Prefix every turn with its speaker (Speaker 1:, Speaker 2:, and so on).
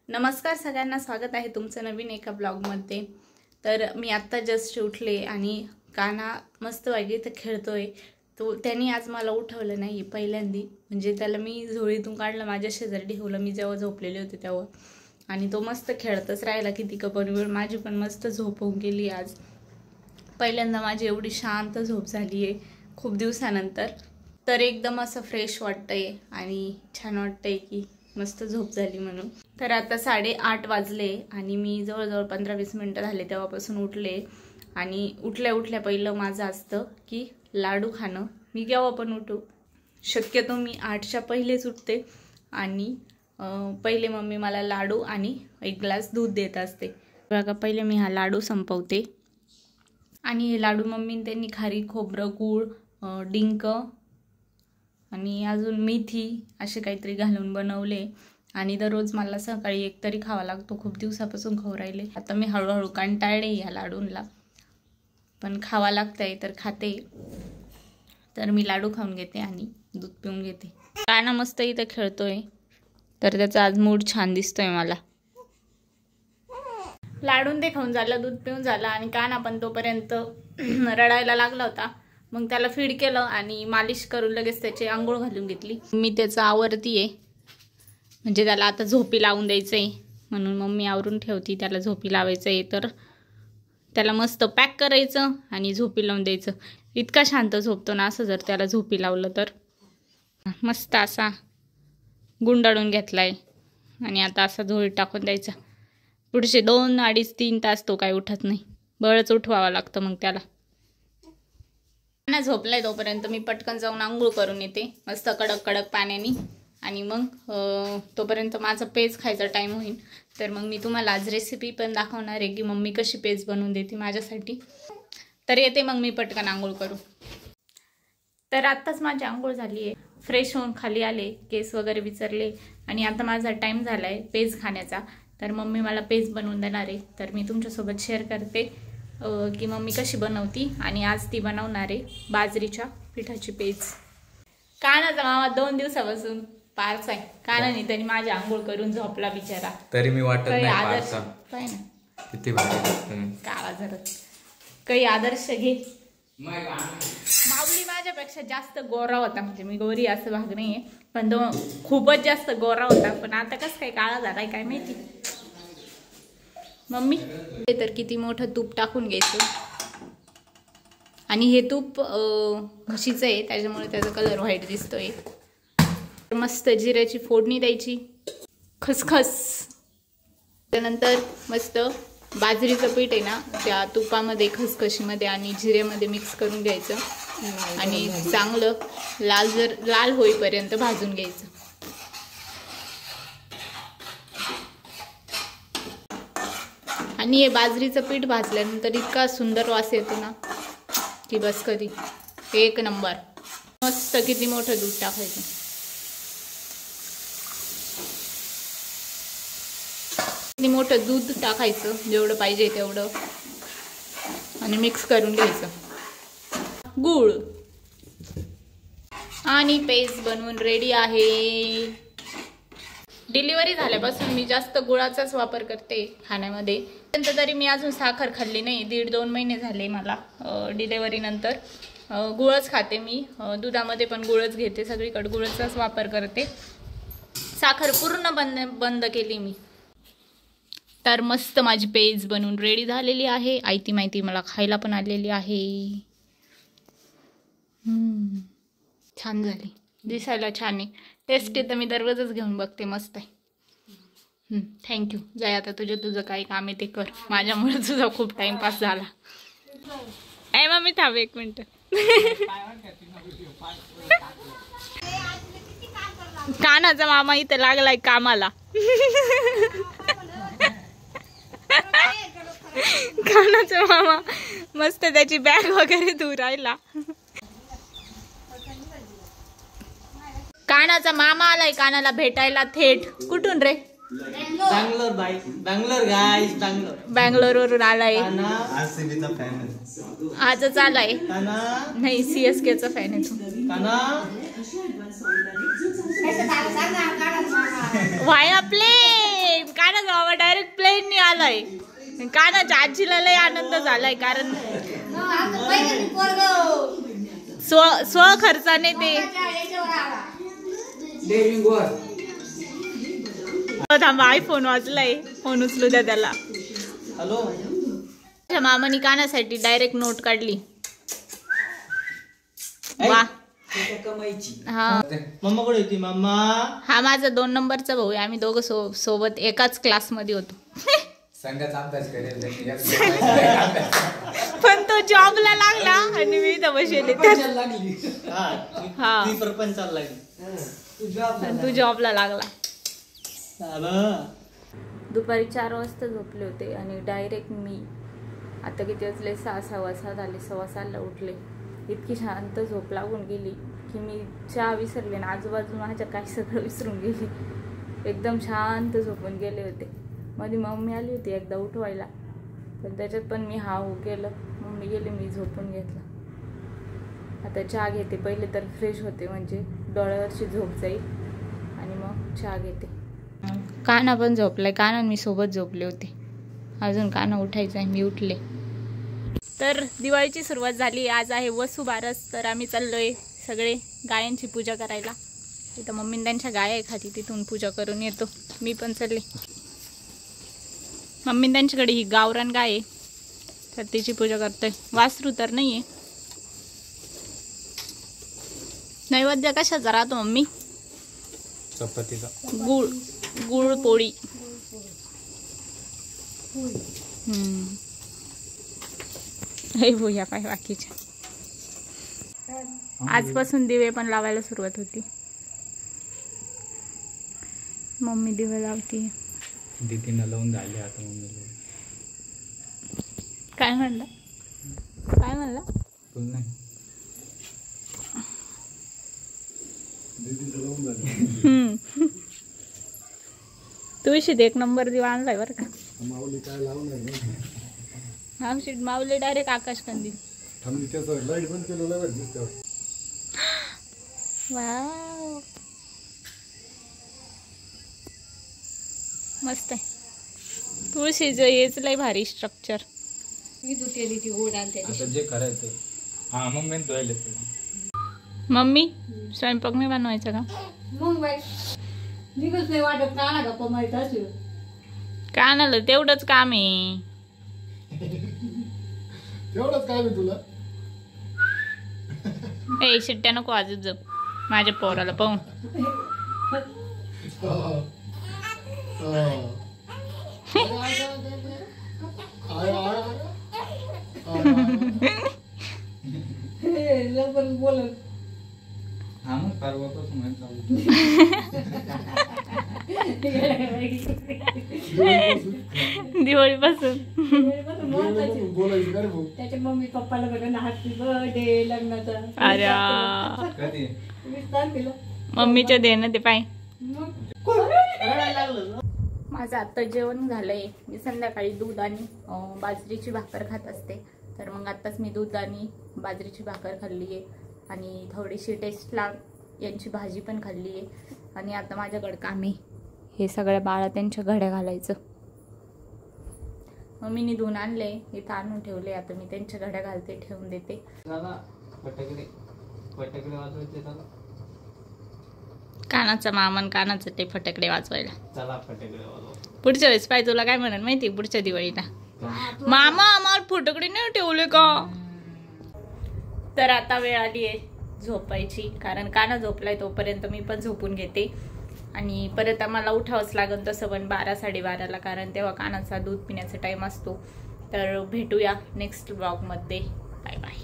Speaker 1: नमस्कार सगळ्यांना, स्वागत आहे तुमचं नवीन एका ब्लॉगमध्ये। तर मी आत्ता जस्ट उठले आणि कान्हा मस्त वागे तर खेळतोय। तो त्यांनी आज मला उठवलं नाही पहिल्यांदी, म्हणजे त्याला मी झोळीतून काढलं, माझ्या शेजारी ठेवलं मी जेव्हा झोपलेले होते तेव्हा, आणि तो मस्त खेळतच राहिला किती पण वेळ। माझी पण मस्त झोप होऊन गेली आज। पहिल्यांदा माझी एवढी शांत झोप झाली आहे खूप दिवसानंतर। तर एकदम असं फ्रेश वाटतंय आणि छान वाटतंय की मस्त झोप झाली म्हणून। तर आता 8:30 वाजले आणि मी जवळजवळ 15-20 मिनिटं झाले तेव्हापासून उठले। आणि उठल्या पहिलं माझं असतं की लाडू खाणं। मी केव्हा पण उठू, शक्यतो मी 8च्या पहिलेच उठते आणि पहिले मम्मी मला लाडू आणि एक ग्लास दूध देत असते। बघा पहिले मी हा लाडू संपवते आणि हे लाडू मम्मीने त्यांनी खारी खोबरं गूळ डिंक आणि अजून मेथी असे काहीतरी घालून बनवले। आणि दररोज मला सकाळी एक तरी खावा लागतो, खूप दिवसापासून खाऊ राहिले। आता मी हळूहळू कंटाळले या लाडूंना, पण खावा लागतंय तर खाते। तर मी लाडू खाऊन घेते आणि दूध पिऊन घेते। कान्हा मस्त इथं खेळतोय, तर त्याचा आज मूड छान दिसतोय मला। लाडून ते खाऊन झालं, दूध पिऊन झालं आणि कान्हा पण तोपर्यंत रडायला लागला होता। मग त्याला फीड केलं आणि मालिश करून लगेच त्याची आंघोळ घालून घेतली। मी त्याचं आवरतीये, म्हणजे त्याला आता झोपी लावून द्यायचंय म्हणून मम्मी आवरून ठेवती। त्याला झोपी लावायचंय तर त्याला मस्त पॅक करायचं आणि झोपी लावून द्यायचं। इतका शांत झोपतो ना असं जर त्याला झोपी लावलं तर। मस्त असा गुंडाळून घेतलाय आणि आता असा झोळीत टाकून द्यायचा। पुढचे 2, 2.5, 3 तास तो काय उठत नाही, बळच उठवावं लागतं मग त्याला। झोपलाय तोपर्यंत मी पटकन जाऊन आंघोळ करून येते मस्त कडक कडक पाण्याने, आणि मग तोपर्यंत माझा पेज खायचा टाइम होईल। तर मग मी तुम्हाला आज रेसिपी पण दाखवणार आहे की मम्मी कशी पेज बनवून देते माझ्यासाठी। तर येते मग मी पटकन आंघोळ करू। तर आत्ताच माझी आंघोळ झाली आहे, फ्रेश होऊन खाली आले, केस वगैरे विचारले आणि आता माझा टाइम झाला आहे पेज खाण्याचा। तर मम्मी मला पेज बनवून देणार आहे, तर मी तुमच्यासोबत शेअर करते की मम्मी कशी बनवती। आणि आज ती बनवणार आहे बाजरीच्या पिठाची पेज। कान्हाचा मामा 2 दिवसापासून पारसा आहे। कान्हाने तरी माझी आंघोळ करून झोपला बिचारा,
Speaker 2: तरी मी वाटत नाही पारसा
Speaker 1: काय ना
Speaker 2: किती भारी
Speaker 1: काळा जरा काही आदर्श घे। माऊली माझ्यापेक्षा जास्त गोरा होता, म्हणजे मी गोरी असं भाग नाहीये, पण तो खूपच जास्त गोरा होता। पण आता कसं काय काळा झालाय काय माहिती। मम्मी हे तर किती मोठं तूप टाकून घ्यायचं, आणि हे तूप म्हशीचं आहे त्याच्यामुळे त्याचा कलर व्हाईट दिसतोय। मस्त जिऱ्याची फोडणी द्यायची, खसखस, त्यानंतर मस्त बाजरीचं पीठ आहे ना त्या तुपामध्ये खसखशीमध्ये आणि जिऱ्यामध्ये मिक्स करून घ्यायचं आणि चांगलं लाल होईपर्यंत भाजून घ्यायचं। आणि हे बाजरीचं पीठ भाजल्यानंतर इतका सुंदर वास येतो ना की बस कधी, एक नंबर। मस्त किती मोठं दूध टाकायचं, किती मोठं दूध टाकायचं जेवढं पाहिजे तेवढं, आणि मिक्स करून घ्यायचं। गूळ आणि पेज बनवून रेडी आहे। डिलिव्हरी झाल्यापासून मी जास्त गुळाचाच वापर करते खाण्यामध्ये। तरी मी अजून साखर खाल्ली नाही, 1.5-2 महिने झाले मला डिलिव्हरी नंतर। गुळच खाते मी, दुधामध्ये पण गुळच घेते, सगळीकडे गुळाचाच वापर करते। साखर पूर्ण बंद केली मी। तर मस्त माझी पेज बनवून रेडी झालेली आहे। आयती माहिती मला खायला पण आलेली आहे। छान झाली, दिसायला छान आहे, टेस्टी तर मी दररोजच घेऊन बघते, मस्त आहे। थँक्यू। जाय आता तुझं काही काम आहे ते कर, माझ्यामुळे तुझा खूप टाइमपास झाला। ए मम्मी थांब 1 मिनिट। कान्हाचा मामा इथं लागलाय कामाला। कान्हाचा मामा मस्त त्याची बॅग वगैरे धुवून राहिला। कान्हाचा मामा आलाय कानाला भेटायला थेट। कुठून रे?
Speaker 3: बँगलोर बाई, बँगलोर गाइस, बँगलोर,
Speaker 1: बँगलोर वरून आलाय।
Speaker 3: आरसीबीचा फॅन आहे
Speaker 1: आजच आलाय, नाही CSK चा फॅन आहे तू। वाय आपले काना झालाय. कानाच्या आजीला लय आनंद झालाय कारण स्व खर्चाने ते थांबा आयफोन वाजलाय. फोन उचलू द्या त्याला.
Speaker 3: हॅलो.
Speaker 1: मामानी कानासाठी डायरेक्ट नोट काढली. वा हा
Speaker 3: मम्मा कुठे होती मम्मा?
Speaker 1: हा माझा 2 नंबरचा भाऊ आहे. आम्ही दोघं सोबत एकाच क्लास मध्ये होतो.
Speaker 2: संघाचा अभ्यास करेल
Speaker 1: पण तो जॉबला लागला आणि मी इथं बसले. हा
Speaker 3: प्रपंचाला लागली.
Speaker 1: तू जॉबला लागला. दुपारी 4 वाजता झोपले होते आणि डायरेक्ट मी आता किती वाजले 6 वाजता झाले. 6:15 उठले. इतकी शांत झोप लागून गेली की मी चहा विसरले ना आजूबाजू माझ्या काही सगळं विसरून गेली. एकदम शांत झोपून गेले होते. मध्ये मम्मी आली होती एकदा उठवायला पण त्याच्यात पण मी हो केलं. मम्मी गेली मी झोपून घेतलं. आता चहा घेते. पहिले तर फ्रेश होते म्हणजे डोळ्यावरची झोप जाईल आणि मग चहा घेते. काना पण झोपलाय. काना मी सोबत झोपले होते. अजून काना उठायचं आहे. मी उठले. तर दिवाळीची सुरुवात झाली. आज आहे वसुबारस. तर आम्ही चाललोय सगळे गायांची पूजा करायला. तिथं मम्मीने त्यांच्या गाय आहे खाली तिथून पूजा करून येतो. मी पण चालले. मम्मीने त्यांच्याकडे ही गावरान गाय आहे तर तिची पूजा करतोय. वासरू तर नाही आहे. नैवेद्य कशाचा राहतो मम्मी?
Speaker 2: चपातीचा.
Speaker 1: गुळ पोळी. हे भूया पाय बाकीच्या. आजपासून दिवे पण लावायला सुरुवात होती. मम्मी दिवे लावती.
Speaker 2: दीदीनं लावून झाले आता मम्मी.
Speaker 1: काय म्हणला? काय म्हणला?
Speaker 2: फुल नाही.
Speaker 1: तुळशीत 1 नंबर दिवा आणलाय बरं का. माऊली डायरेक्ट आकाश कंदील. वाव मस्त आहे. तुळशीचं हेच लय भारी स्ट्रक्चर.
Speaker 2: आता जे करायचं. हा मम्मी धुवायला ते.
Speaker 1: मम्मी स्वयंपाक नाही बनवायचा का? कानाला तेवढंच काम आहे.
Speaker 4: तुला
Speaker 1: ए शिट्ट्या नको वाजत जाऊ माझ्या पोराला पाहून.
Speaker 2: हा मग परवापासून चालू.
Speaker 1: दिवाळीपासून
Speaker 5: त्याच्या मम्मी पप्पाला बघा हॅपी बर्थडे लग्नाचा.
Speaker 1: अरे
Speaker 2: कधी?
Speaker 5: 20 तारखेला
Speaker 1: मम्मीच्या देणं ते पाय.
Speaker 3: लागलं.
Speaker 1: माझं आत्ता जेवण झालंय. मी संध्याकाळी दूध आणि बाजरीची भाकर खात असते. तर मग आत्ताच मी दूध आणि बाजरीची भाकर खाल्ली आहे आणि थोडीशी टेस्टला यांची भाजी पण खाल्ली आहे. आणि आता माझ्याकडे काम आहे हे सगळ्या बाळा त्यांच्या घड्या घालायचं. मम्मीने धुवून आणले. इथं आणून ठेवले. आता मी त्यांच्या घड्या घालते ठेवून देते.
Speaker 3: फटाकडे वाजवायचे.
Speaker 1: कानाचा मामन कानाचं ते फटाकडे वाजवायला.
Speaker 3: चला फटाकडे वाजवा.
Speaker 1: पुढच्या वेळेस पाय तुला काय म्हणत माहिती? पुढच्या दिवाळीला मामा आम्हाला फटाकडे नाही ठेवले का? तर आता वेळ आली आहे झोपायची कारण काना झोपलाय तोपर्यंत मी पण झोपून घेते. आणि परत आम्हाला उठावंच लागेल तसं पण 12-12:30ला कारण तेव्हा कानाचा दूध पिण्याचा टाइम असतो. तर भेटूया नेक्स्ट ब्लॉगमध्ये. Bye bye.